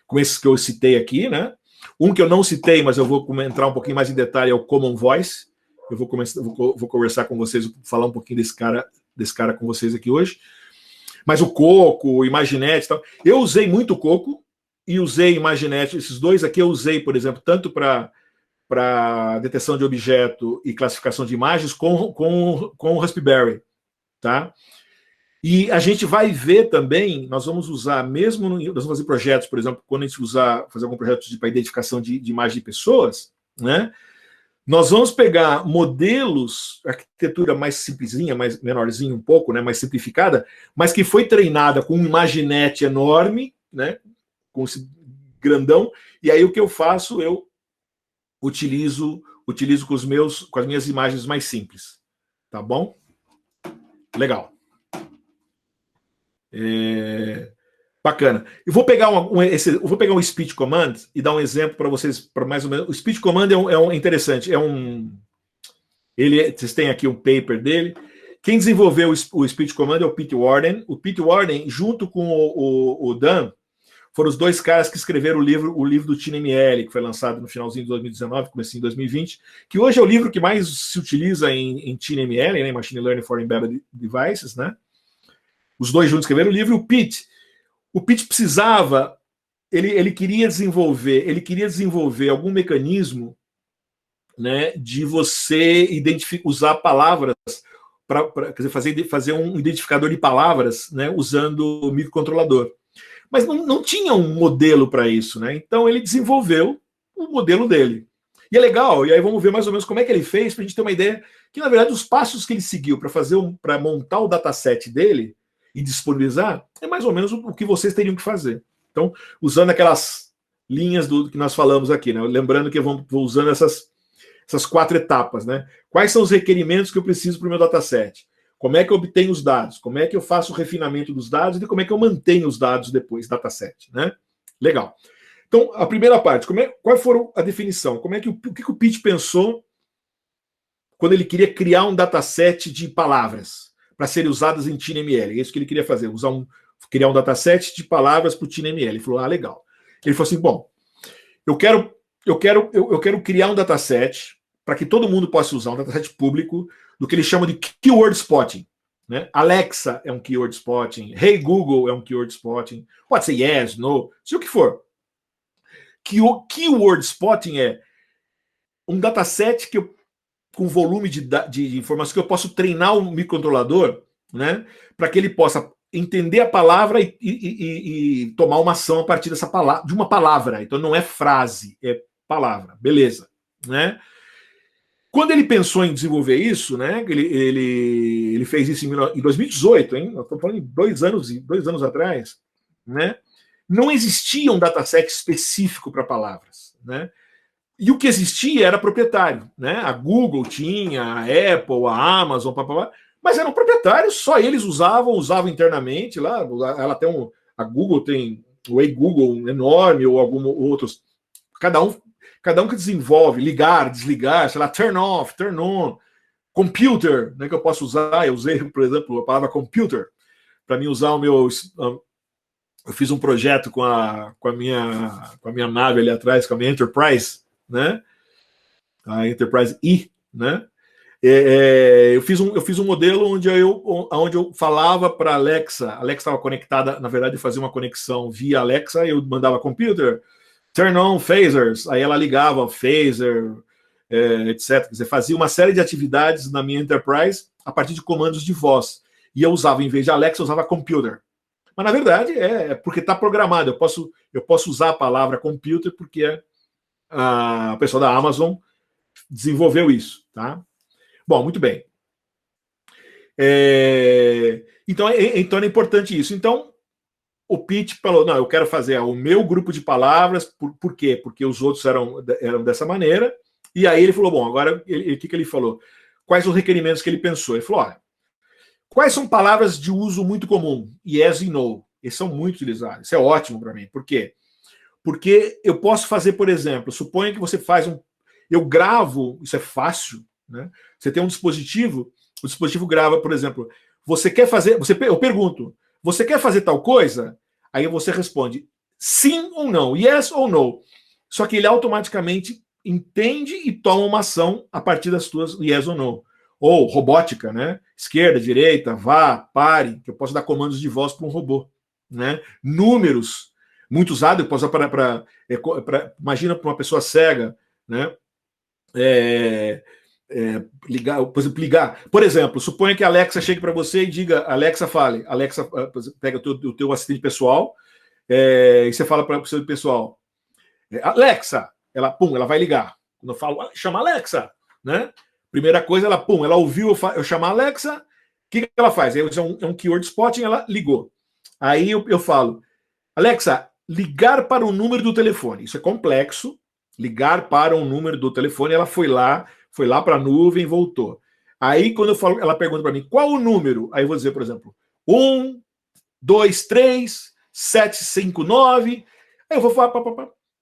como esses que eu citei aqui, né? Um que eu não citei, mas eu vou entrar um pouquinho mais em detalhe, é o Common Voice. Eu vou conversar com vocês, falar um pouquinho desse cara com vocês aqui hoje. Mas o Coco, o Imaginet e tal. Eu usei muito o Coco e usei Imaginet. Esses dois aqui eu usei, por exemplo, tanto para detecção de objeto e classificação de imagens com o Raspberry, tá? E a gente vai ver também, nós vamos usar, nós vamos fazer projetos, por exemplo, quando a gente fazer algum projeto para identificação de imagem de pessoas, né? Nós vamos pegar modelos, arquitetura mais simplesinha, mais menorzinha um pouco, né, mais simplificada, mas que foi treinada com um Imaginet enorme, né, com esse grandão, e aí o que eu faço, eu utilizo com as minhas imagens mais simples, tá bom? Legal. Bacana. Eu vou pegar um speech command e dar um exemplo para vocês, para mais ou menos. O speech command é interessante. Vocês têm aqui um paper dele. Quem desenvolveu o speech command é o Pete Warden. O Pete Warden, junto com o Dan, foram os 2 caras que escreveram o livro do TinyML, que foi lançado no finalzinho de 2019, comecinho de 2020, que hoje é o livro que mais se utiliza em TinyML, né, Machine Learning for Embedded Devices, né? Os 2 juntos escreveram o livro. O Pete precisava, ele queria desenvolver algum mecanismo, né, de você usar palavras fazer um identificador de palavras, né, usando o microcontrolador. Mas não tinha um modelo para isso, né? Então ele desenvolveu o modelo dele. E é legal, e aí vamos ver mais ou menos como é que ele fez, para a gente ter uma ideia que, na verdade, os passos que ele seguiu para montar o dataset dele e disponibilizar é mais ou menos o que vocês teriam que fazer. Então, usando aquelas linhas que nós falamos aqui, né? Lembrando que eu vou usando essas 4 etapas, né? Quais são os requerimentos que eu preciso para o meu dataset? Como é que eu obtenho os dados? Como é que eu faço o refinamento dos dados? E como é que eu mantenho os dados depois, dataset, né? Legal. Então, a primeira parte, qual foi a definição? O que o Pete pensou quando ele queria criar um dataset de palavras para serem usadas em TinyML? É isso que ele queria fazer, criar um dataset de palavras para o TinyML. Ele falou, legal. Ele falou assim, bom, eu quero criar um dataset para que todo mundo possa usar um dataset público do que eles chamam de keyword spotting. Né? Alexa é um keyword spotting, Hey Google é um keyword spotting, pode ser yes, no, se o que for. Que o keyword spotting é um dataset que eu, com volume de informações que eu posso treinar o microcontrolador, né, para que ele possa entender a palavra e tomar uma ação a partir dessa palavra, de uma palavra. Então não é frase, é palavra. Beleza, né? Quando ele pensou em desenvolver isso, né? Ele fez isso em 2018, hein? Nós estamos falando de 2 anos atrás, né? Não existia um dataset específico para palavras, né? E o que existia era proprietário, né? A Google tinha, a Apple, a Amazon, papapá, mas eram proprietários, só eles usavam internamente lá. Ela tem a Google tem o Google enorme ou alguns outros. Cada um que desenvolve, ligar, desligar, sei lá, turn off, turn on, computer, né, que eu posso usar. Eu usei, por exemplo, a palavra computer para mim usar o meu. Eu fiz um projeto com a minha nave ali atrás, com a minha Enterprise, né? A Enterprise I, né? Eu fiz um modelo onde eu falava para a Alexa estava conectada, na verdade, eu fazia uma conexão via Alexa, eu mandava computer, turn on phasers, aí ela ligava phaser, etc. Quer dizer, fazia uma série de atividades na minha Enterprise a partir de comandos de voz. E eu usava, em vez de Alexa, eu usava computer. Mas, na verdade, é porque está programado. Eu posso usar a palavra computer porque a pessoa da Amazon desenvolveu isso, tá? Bom, muito bem. Então é importante isso. Então, o Pete falou, não, eu quero fazer o meu grupo de palavras, por quê? Porque os outros eram dessa maneira, e aí ele falou, bom, agora, o que ele falou? Quais os requerimentos que ele pensou? Ele falou, olha, quais são palavras de uso muito comum? Yes e no. Eles são muito utilizados. Isso é ótimo para mim. Por quê? Porque eu posso fazer, por exemplo, suponha que você faz eu gravo, isso é fácil, né? Você tem um dispositivo, o dispositivo grava, por exemplo, você quer fazer, eu pergunto, você quer fazer tal coisa? Aí você responde sim ou não, yes ou no. Só que ele automaticamente entende e toma uma ação a partir das tuas yes ou no. Ou robótica, né? Esquerda, direita, vá, pare, que eu posso dar comandos de voz para um robô, né? Números, muito usado, eu posso usar imagina para uma pessoa cega, né? Ligar, por exemplo, Por exemplo, suponha que a Alexa chegue para você e diga, Alexa fale, Alexa pega o teu assistente pessoal, e você fala para o seu pessoal, Alexa, ela vai ligar. Quando eu falo, chama Alexa, né? Primeira coisa, ela ouviu eu chamar Alexa, o que ela faz? É um keyword spotting, ela ligou. Aí eu falo, Alexa, ligar para o número do telefone. Isso é complexo, ligar para um número do telefone, ela foi lá para a nuvem e voltou. Aí, quando eu falo, ela pergunta para mim, qual o número? Aí eu vou dizer, por exemplo, 1, 2, 3, 7, 5, 9. Aí eu vou falar,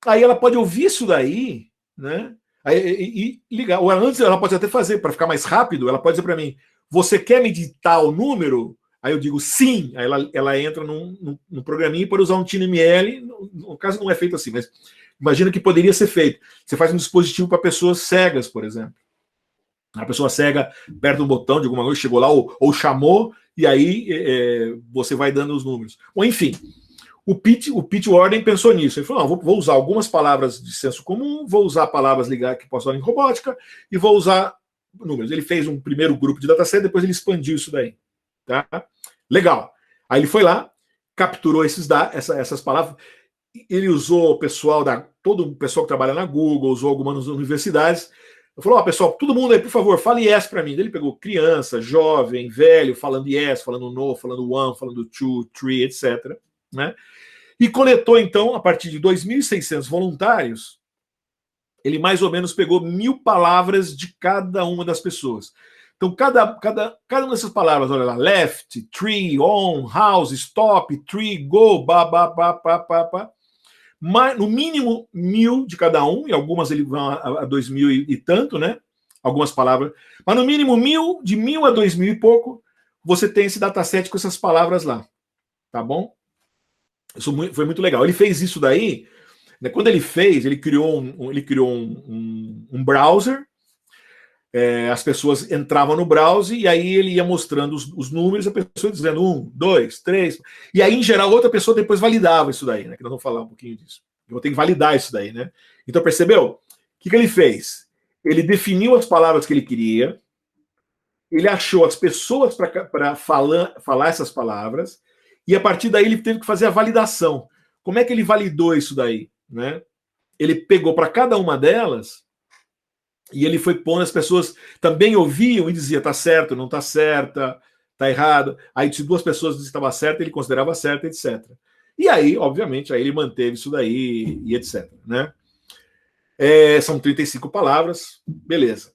aí ela pode ouvir isso daí, né? E ligar. Ou antes ela pode até fazer, para ficar mais rápido, ela pode dizer para mim, você quer me ditar o número? Aí eu digo sim. Aí ela entra num programinha e pode usar um TinyML. No caso não é feito assim, mas imagina que poderia ser feito. Você faz um dispositivo para pessoas cegas, por exemplo. A pessoa cega aperta um botão de alguma coisa, chegou lá ou chamou, e aí você vai dando os números. Ou enfim, o Pete Warden pensou nisso. Ele falou, não, vou usar algumas palavras de senso comum, vou usar palavras ligadas que posso usar em robótica, e vou usar números. Ele fez um primeiro grupo de dataset, depois ele expandiu isso daí. Tá? Legal. Aí ele foi lá, capturou essas palavras, ele usou todo o pessoal que trabalha na Google, usou algumas universidades. Ele falou, pessoal, todo mundo aí, por favor, fale yes para mim. Ele pegou criança, jovem, velho, falando yes, falando no, falando one, falando two, three, etc. Né? E coletou, então, a partir de 2.600 voluntários, ele mais ou menos pegou 1.000 palavras de cada uma das pessoas. Então, cada uma dessas palavras, olha lá, left, tree, on, house, stop, tree, go, no mínimo 1.000 de cada um, e algumas ele vão a 2.000 e tanto, né? Algumas palavras, mas no mínimo 1.000, de 1.000 a 2.000 e pouco, você tem esse dataset com essas palavras lá, tá bom? Isso foi muito legal. Ele fez isso daí, né? Quando ele fez, ele criou um browser, as pessoas entravam no browser e aí ele ia mostrando os números, a pessoa dizendo 1, 2, 3, e aí, em geral, outra pessoa depois validava isso daí, né? Que nós vamos falar um pouquinho disso. Eu vou ter que validar isso daí, né? Então, percebeu? O que ele fez? Ele definiu as palavras que ele queria, ele achou as pessoas para falar essas palavras, e a partir daí ele teve que fazer a validação. Como é que ele validou isso daí, né? Ele pegou para cada uma delas e ele foi pondo, as pessoas também ouviam e dizia, tá certo, não tá certa, tá errado. Aí se duas pessoas diziam que estava certa, ele considerava certa, etc. E aí, obviamente, aí ele manteve isso daí e etc. Né? São 35 palavras, beleza.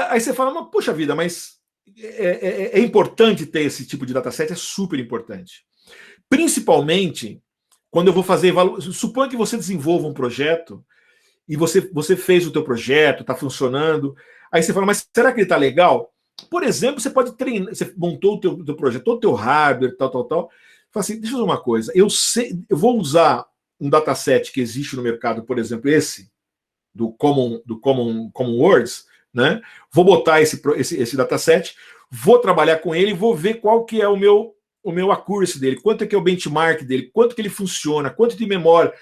Aí você fala, mas, puxa vida, mas é importante ter esse tipo de dataset, é super importante. Principalmente quando eu vou fazer... Suponha que você desenvolva um projeto e você fez o teu projeto, está funcionando, aí você fala, mas será que ele está legal? Por exemplo, você pode treinar, você montou o teu projeto, todo o teu hardware, tal. Fala assim, deixa eu dizer uma coisa, eu vou usar um dataset que existe no mercado, por exemplo, esse, do Common Words, né? Vou botar esse dataset, vou trabalhar com ele, vou ver qual que é o meu accuracy dele, quanto é que é o benchmark dele, quanto que ele funciona, quanto de memória,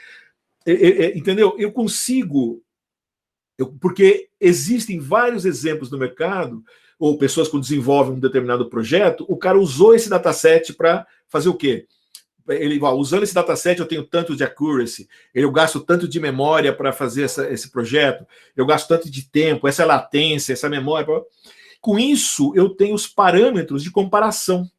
entendeu? Eu consigo, porque existem vários exemplos no mercado, ou pessoas que desenvolvem um determinado projeto, o cara usou esse dataset para fazer o quê? Ele, usando esse dataset eu tenho tanto de accuracy, eu gasto tanto de memória para fazer esse projeto, eu gasto tanto de tempo, essa latência, essa memória. Com isso, eu tenho os parâmetros de comparação.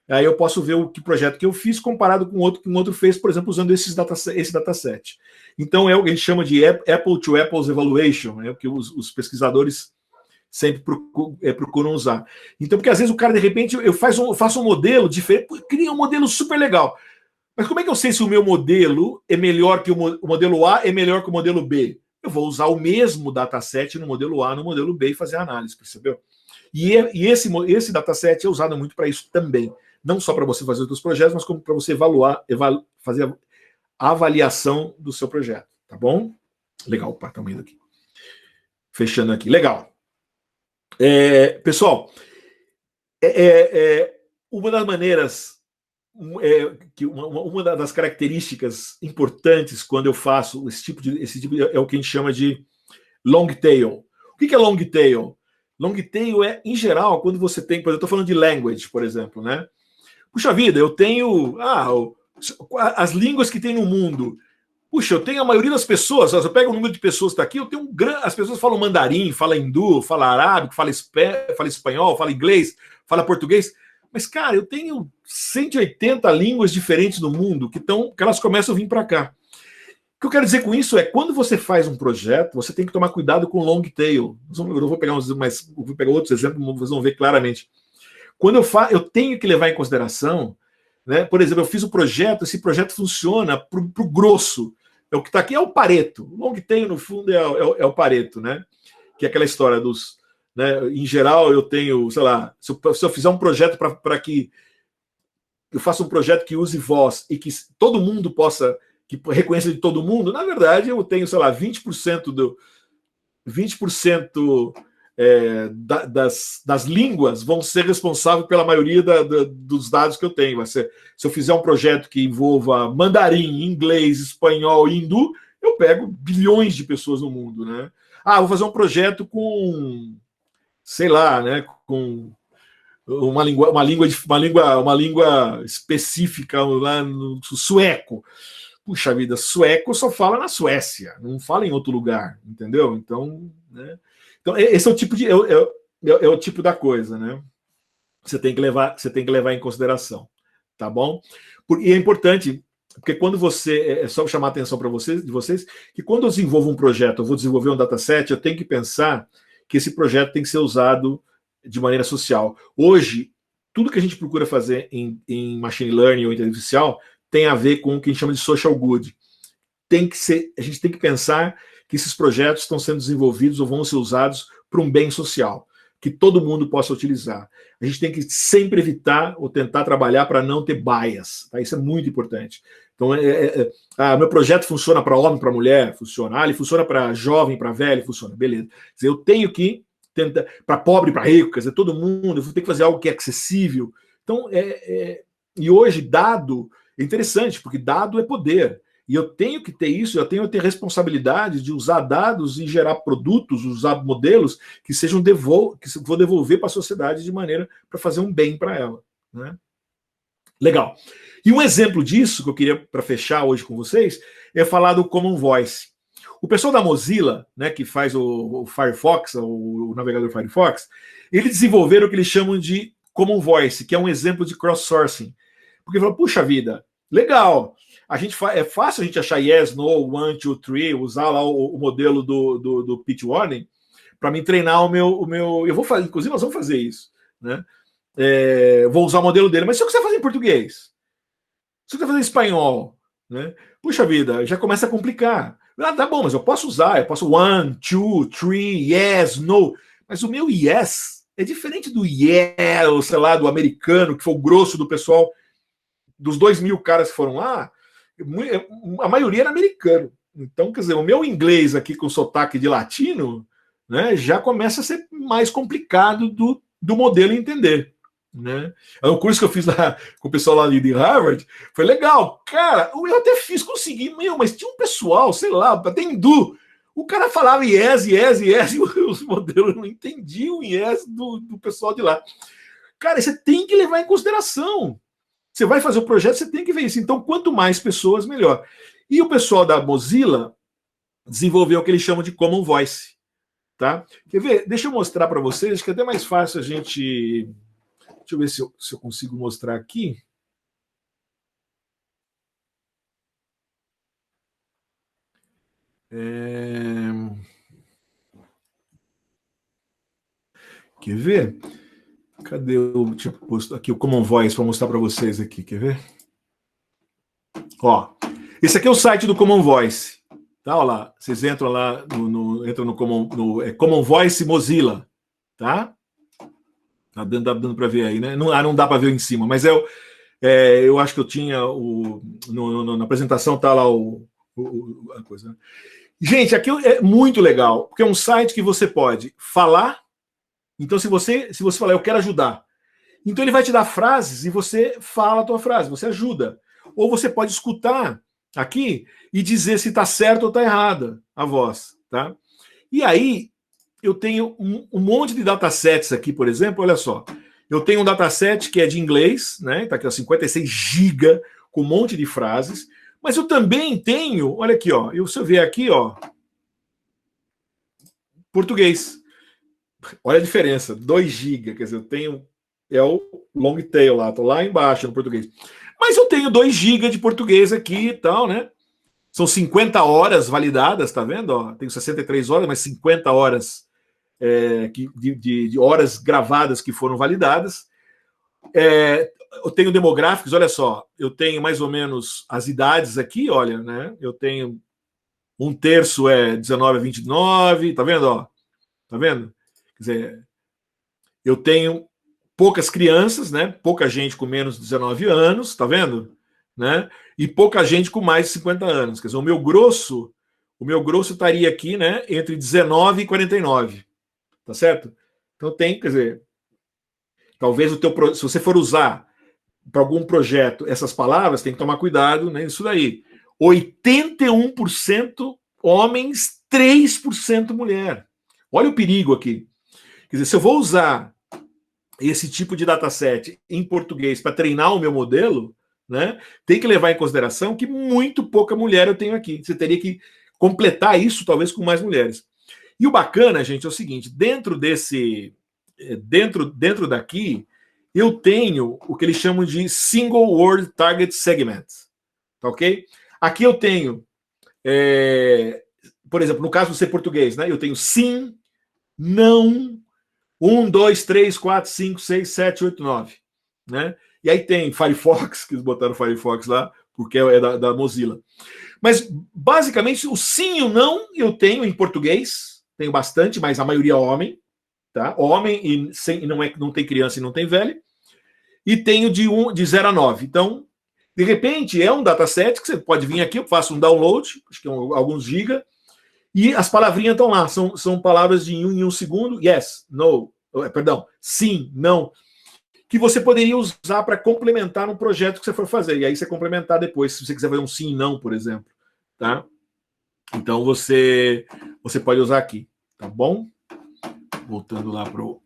Aí eu posso ver que projeto que eu fiz comparado com outro que um outro fez, por exemplo, usando esse dataset. Então é o que a gente chama de Apple to Apples Evaluation, né, que os pesquisadores sempre procuram usar. Então, porque às vezes o cara, de repente, eu faço um modelo diferente, cria um modelo super legal. Mas como é que eu sei se o meu modelo é melhor que o modelo A, é melhor que o modelo B? Eu vou usar o mesmo dataset no modelo A, no modelo B e fazer a análise, percebeu? E esse dataset é usado muito para isso também. Não só para você fazer os seus projetos, mas como para você fazer a avaliação do seu projeto. Tá bom? Legal, opa, estamos indo aqui. Fechando aqui. Legal. Pessoal, uma das maneiras, uma das características importantes quando eu faço esse tipo é o que a gente chama de long tail. O que é long tail? Long tail é, em geral, quando você tem, por exemplo, eu estou falando de language, por exemplo, né? Puxa vida, eu tenho as línguas que tem no mundo. Puxa, eu tenho a maioria das pessoas, eu pego o número de pessoas que está aqui, eu tenho as pessoas falam mandarim, falam hindu, falam arábico, falam espanhol, falam inglês, falam português. Mas, cara, eu tenho 180 línguas diferentes no mundo que elas começam a vir para cá. O que eu quero dizer com isso é, quando você faz um projeto, você tem que tomar cuidado com o long tail. Eu vou pegar outros exemplos, vocês vão ver claramente. Quando eu tenho que levar em consideração, né? Por exemplo, eu fiz um projeto, esse projeto funciona para o grosso. O que está aqui é o Pareto. O long tail, no fundo, é o Pareto, né? Que é aquela história dos... Né? Em geral, eu tenho, sei lá, se eu fizer um projeto para que eu faça um projeto que use voz e que todo mundo possa, que reconheça de todo mundo, na verdade, eu tenho, sei lá, 20% das línguas vão ser responsáveis pela maioria dos dados que eu tenho. Se eu fizer um projeto que envolva mandarim, inglês, espanhol e hindu, eu pego bilhões de pessoas no mundo, né? Vou fazer um projeto com, sei lá, né, com uma língua específica lá no sueco. Puxa vida, sueco só fala na Suécia, não fala em outro lugar, entendeu? Então, né? Então, esse é o tipo da coisa, né? Você tem que levar em consideração, tá bom? E é importante, porque quando é só chamar a atenção para vocês, que quando eu desenvolvo um projeto, eu vou desenvolver um dataset, eu tenho que pensar que esse projeto tem que ser usado de maneira social. Hoje, tudo que a gente procura fazer em machine learning ou inteligência artificial tem a ver com o que a gente chama de social good. A gente tem que pensar que esses projetos estão sendo desenvolvidos ou vão ser usados para um bem social. que todo mundo possa utilizar. A gente tem que sempre evitar ou tentar trabalhar para não ter bias, tá? Isso é muito importante. Então, meu projeto funciona para homem, para mulher, funciona. Ele funciona para jovem, para velho, funciona. Beleza. Quer dizer, eu tenho que tentar, para pobre, para rico, quer dizer, todo mundo, eu vou ter que fazer algo que é acessível. Então, e hoje, dado, é interessante, porque dado é poder. E eu tenho que ter isso, eu tenho que ter responsabilidade de usar dados e gerar produtos, usar modelos que sejam que vou devolver para a sociedade de maneira para fazer um bem para ela. Né? Legal. E um exemplo disso que eu queria, para fechar hoje com vocês, é falar do Common Voice. O pessoal da Mozilla, né, que faz o Firefox, o navegador Firefox, eles desenvolveram o que eles chamam de Common Voice, que é um exemplo de cross-sourcing. Porque falou, puxa vida, legal, é fácil a gente achar yes, no, one, two, three, usar lá o modelo do pitch warning para me treinar o meu. Eu vou fazer, inclusive nós vamos fazer isso, né? Vou usar o modelo dele, mas se eu quiser fazer em português, se eu quiser fazer em espanhol, né? Puxa vida, já começa a complicar. Tá bom, mas eu posso usar, eu posso one, two, three, yes, no. Mas o meu yes é diferente do yeah, ou sei lá, do americano, que foi o grosso do pessoal, dos 2.000 caras que foram lá, a maioria era americano. Então, quer dizer, o meu inglês aqui com sotaque de latino, né, já começa a ser mais complicado do modelo entender. Né? O curso que eu fiz lá com o pessoal lá de Harvard foi legal. Cara, eu até consegui, mas tinha um pessoal, sei lá, até hindu. O cara falava yes, yes, yes, e os modelos não entendiam o yes do pessoal de lá. Cara, você tem que levar em consideração. Você vai fazer o projeto, você tem que ver isso. Então, quanto mais pessoas, melhor. E o pessoal da Mozilla desenvolveu o que eles chamam de Common Voice. Tá? Quer ver? Deixa eu mostrar para vocês, que é até mais fácil a gente... Deixa eu ver se eu consigo mostrar aqui. Quer ver? Cadê o tipo posto aqui o Common Voice para mostrar para vocês aqui? Quer ver? Ó, esse aqui é o site do Common Voice. Tá, ó lá, vocês entram lá entram no Common Voice Mozilla, tá? Tá dando para ver aí, né? Não dá para ver em cima, mas eu acho que eu tinha na apresentação tá lá a coisa. Né? Gente, aqui é muito legal, porque é um site que você pode falar. Então, se você falar, eu quero ajudar, então ele vai te dar frases e você fala a tua frase, você ajuda. Ou você pode escutar aqui e dizer se está certo ou está errada a voz, tá? E aí, eu tenho um monte de datasets aqui, por exemplo, olha só. Eu tenho um dataset que é de inglês, né? Tá aqui, ó, 56 GB, com um monte de frases. Mas eu também tenho, olha aqui, ó. Se eu ver aqui, ó, português. Olha a diferença, 2 GB, quer dizer, eu tenho o long tail lá, tô lá embaixo no português. Mas eu tenho 2 GB de português aqui e tal, né? São 50 horas validadas, tá vendo? Ó, tenho 63 horas, mas 50 horas de horas gravadas que foram validadas. Eu tenho demográficos, olha só, eu tenho mais ou menos as idades aqui, olha, né? Eu tenho 1/3 é 19 a 29, tá vendo? Ó? Tá vendo? Quer dizer, eu tenho poucas crianças, né? Pouca gente com menos de 19 anos, tá vendo? Né? E pouca gente com mais de 50 anos. Quer dizer, o meu grosso estaria aqui, né? Entre 19 e 49. Tá certo? Então tem, quer dizer, talvez se você for usar para algum projeto essas palavras, tem que tomar cuidado, né? Isso daí. 81% homens, 3% mulher. Olha o perigo aqui. Quer dizer, se eu vou usar esse tipo de dataset em português para treinar o meu modelo, né, tem que levar em consideração que muito pouca mulher eu tenho aqui. Você teria que completar isso, talvez, com mais mulheres. E o bacana, gente, é o seguinte: dentro daqui, eu tenho o que eles chamam de Single Word Target Segment. Tá ok? Aqui eu tenho, por exemplo, no caso de ser português, né? Eu tenho sim, não, 1, 2, 3, 4, 5, 6, 7, 8, 9. Né? E aí tem Firefox, que eles botaram Firefox lá, porque é da Mozilla. Mas, basicamente, o sim e o não eu tenho em português, tenho bastante, mas a maioria é homem. tá? Homem e não tem criança e não tem velho. E tenho de 0 a 9. Então, de repente, é um dataset que você pode vir aqui, eu faço um download, acho que é alguns gigas, e as palavrinhas estão lá, são palavras de em um segundo, yes, no, perdão, sim, não, que você poderia usar para complementar no projeto que você for fazer, e aí você complementar depois, se você quiser fazer um sim e não, por exemplo, tá? Então você pode usar aqui, tá bom? Voltando lá para o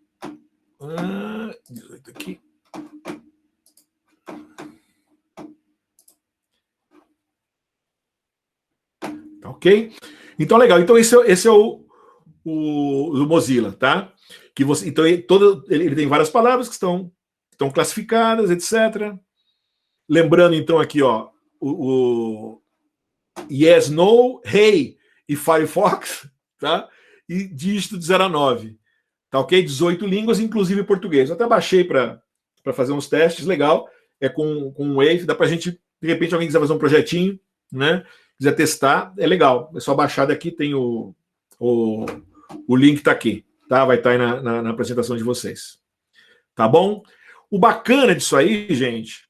18 aqui. Tá ok? Então, legal. Então, esse é o Mozilla, tá? Que você, então, ele tem várias palavras que estão classificadas, etc. Lembrando, então, aqui, ó, o yes, no, hey e Firefox, tá? E dígito de 0 a 9. Tá ok? 18 línguas, inclusive português. Eu até baixei para fazer uns testes, legal. É com o Wave, dá para a gente, de repente, alguém quiser fazer um projetinho, né? Quiser testar, é legal. É só baixar daqui, tem o link tá aqui, tá? Vai estar aí na apresentação de vocês. Tá bom? O bacana disso aí, gente,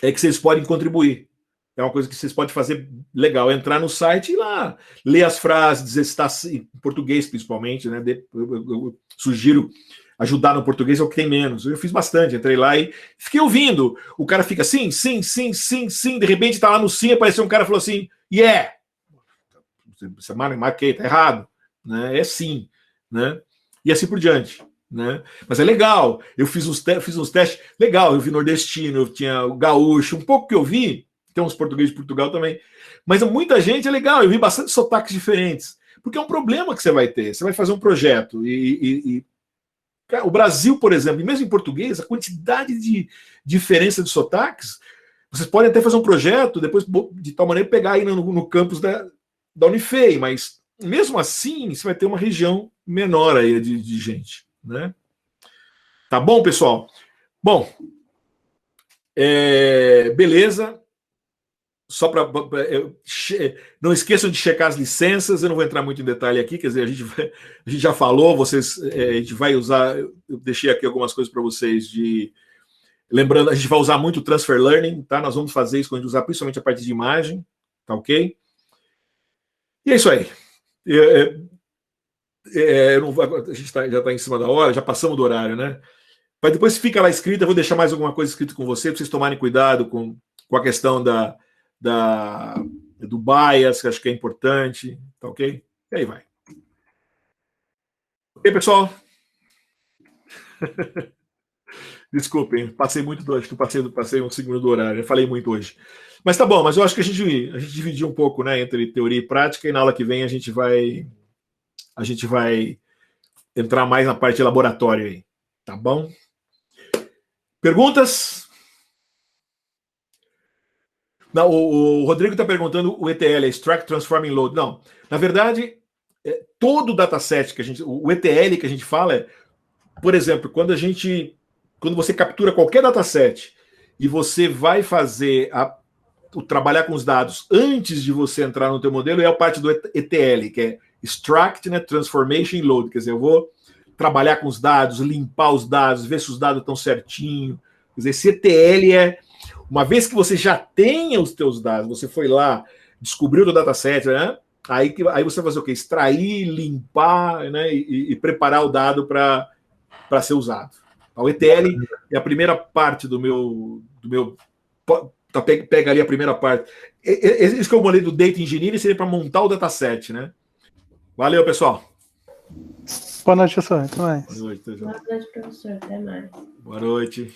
é que vocês podem contribuir. É uma coisa que vocês podem fazer legal, entrar no site e lá ler as frases, dizer se está em português principalmente, né? Eu sugiro ajudar no português, é o que tem menos. Eu fiz bastante, entrei lá e fiquei ouvindo. O cara fica sim, sim, sim, sim, sim. De repente tá lá no sim, apareceu um cara e falou assim, yeah. Você marquei, tá errado. Né? É sim. Né? E assim por diante. Né? Mas é legal. Eu fiz uns testes. Legal, eu vi nordestino, eu tinha o gaúcho, um pouco que eu vi. Tem uns portugueses de Portugal também. Mas muita gente é legal, eu vi bastante sotaques diferentes. Porque é um problema que você vai ter. Você vai fazer um projeto o Brasil, por exemplo, mesmo em português, a quantidade de diferença de sotaques, vocês podem até fazer um projeto, depois, de tal maneira, pegar aí no campus da Unifei, mas mesmo assim, você vai ter uma região menor aí de gente. Né? Tá bom, pessoal? Bom, beleza. Só para não esqueçam de checar as licenças. Eu não vou entrar muito em detalhe aqui, quer dizer, a gente já falou, a gente vai usar. Eu deixei aqui algumas coisas para vocês lembrando, a gente vai usar muito Transfer Learning, tá? Nós vamos fazer isso quando a gente usar principalmente a parte de imagem, tá ok? E é isso aí. A gente já está em cima da hora, já passamos do horário, né? Mas depois fica lá escrito, eu vou deixar mais alguma coisa escrita com você, para vocês tomarem cuidado com a questão do bias, que acho que é importante, tá ok? E aí vai. Ok, pessoal? Desculpem, passei muito do, acho que passei um segundo do horário, eu falei muito hoje. Mas tá bom, mas eu acho que a gente dividiu um pouco, né, entre teoria e prática, e na aula que vem a gente vai entrar mais na parte de laboratório aí, tá bom? Perguntas? Não, o Rodrigo está perguntando o ETL, Extract, Transform, Load. Não, na verdade, todo o dataset o ETL que a gente fala é, por exemplo, quando você captura qualquer dataset e você vai fazer trabalhar com os dados antes de você entrar no teu modelo, é a parte do ETL, que é Extract, né, Transformation e Load. Quer dizer, eu vou trabalhar com os dados, limpar os dados, ver se os dados estão certinho. Quer dizer, esse ETL é uma vez que você já tenha os teus dados, você foi lá, descobriu o dataset, né? Aí você vai fazer o quê? Extrair, limpar, né? E preparar o dado para ser usado. O ETL é a primeira parte do meu pega ali a primeira parte. Isso que eu falei do Data Engineering seria para montar o dataset, né? Valeu, pessoal. Boa noite, professor. Até mais. Boa noite, Boa noite, professor. Até mais. Boa noite.